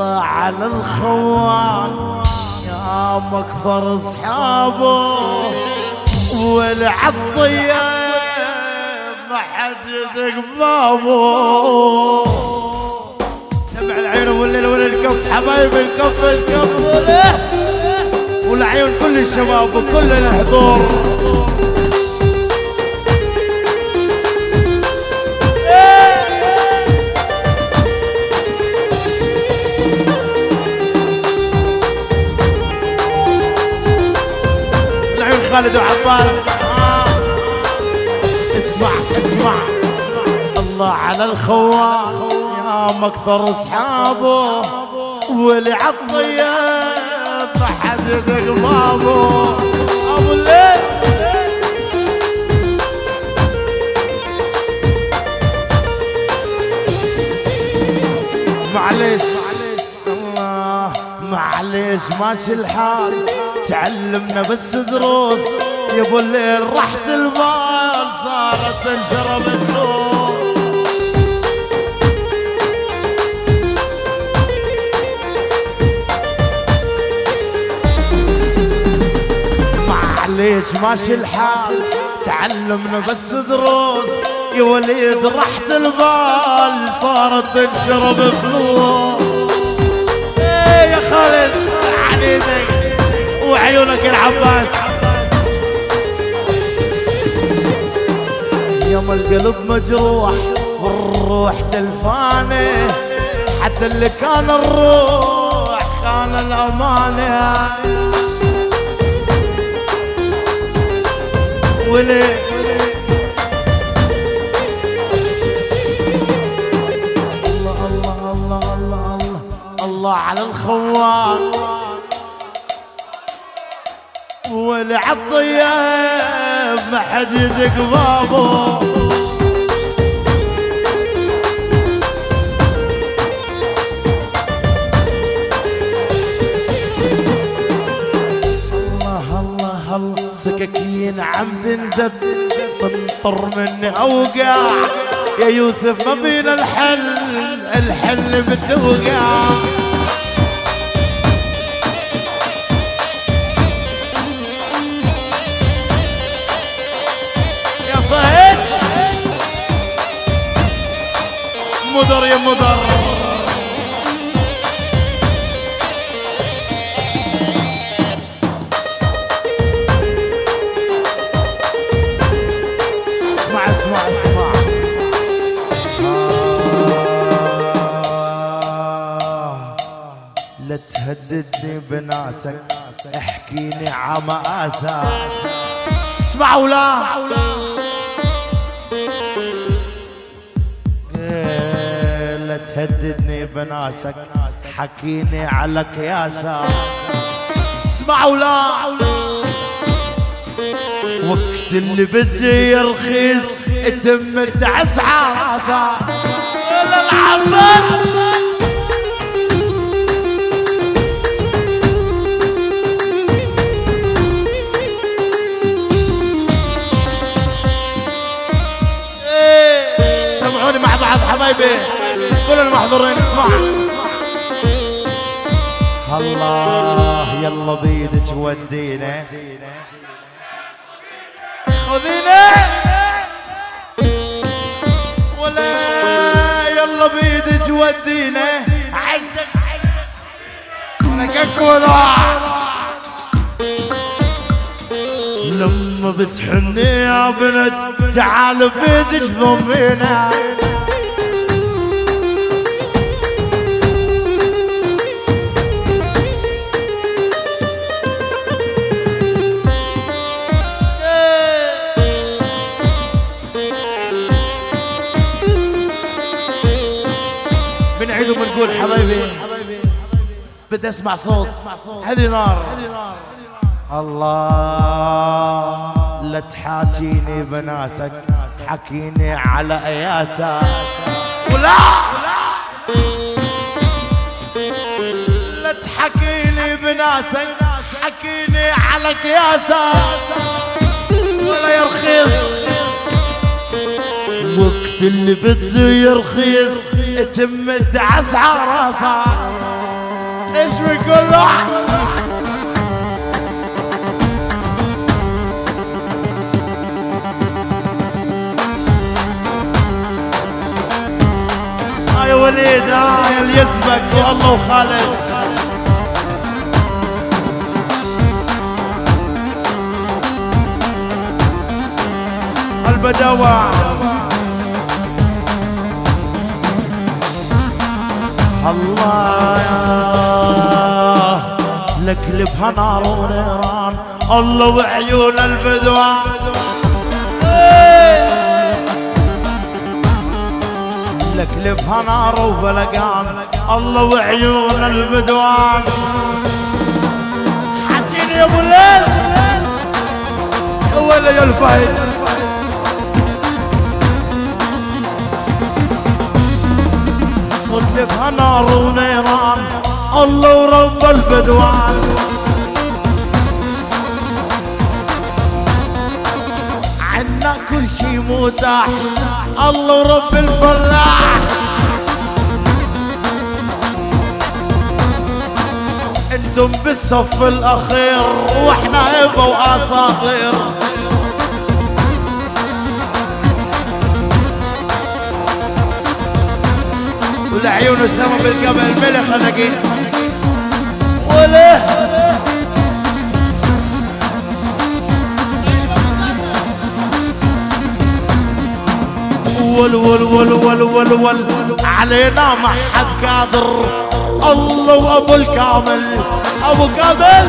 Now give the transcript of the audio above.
الله على الخوان يا مكثر اصحابه والعطيه ما حد يدق بابه. سمع العين والليل والكف حبايب الكف والعيون كل الشباب وكل الحضور. العيون خالد وعباس اسمع الله على الخوان يا مكثر اصحابه والعطيه ما حد يدق بابه. ابو الليل معليش الله معليش ماشي الحال تعلمنا بس دروس يا ابو الليل راحت البال صارت تنشرب النور. معليش ماشي الحال تعلمنا بس دروس يا وليد راحت البال صارت تنشرب فلوس. ايه يا خالد عنيدك وعيونك العباس يوم القلب مجروح والروح تلفانه حتى اللي كان الروح كان الامانه. وليه الله الله الله الله الله الله على الخوان والعطيه ما حد يدق بابه. سكاكين عم تنزد تنطر مني اوقع يا يوسف ما بينا الحل بتوقع. يا فهد مدر يا مدر لا تهددني بناسك احكيني عمآسك. اسمعوا لا تهددني بناسك حكيني على كياسك. اسمعوا وقت اللي بدي يرخيص اتم تعسعاسك. ولا العباس سمعوني مع بعض حبايبي كل المحضرين. اسمع الله يلا بيدك ودينا خذينا ولا يلا بيدك ودينا عندك لك ولا لما بتحني يا بنت تعال بيدك ضمينا. بنعيد وبنقول حبايبي بدي اسمع صوت هذه نار. الله لا تحاكيني بناسك حكيني على اياسك. ولا لا تحكيني بناسك حكيني على كياسك. ولا يرخيص وقت اللي بده يرخيص اتم تعسع راسك. ايش بيقول له؟ يا وليد يا اللي يسبق والله وخالد. البدوة الله لك لبها نار ونيران الله وعيون البدوة لك لبها نار وفلقان الله وعيون البدوان. حزين يا ابو الليل ولا يا الفايد لبها نار ونيران الله ورب البدوان. عنا كل شي متاح الله ورب الفلاح. انتم بالصف الاخير واحنا هبه واساطير. والعيون السما بالقبل ملك خلقين وله ول ول ول ول ول ول علينا ما حد قادر الله وابو الكامل ابو كامل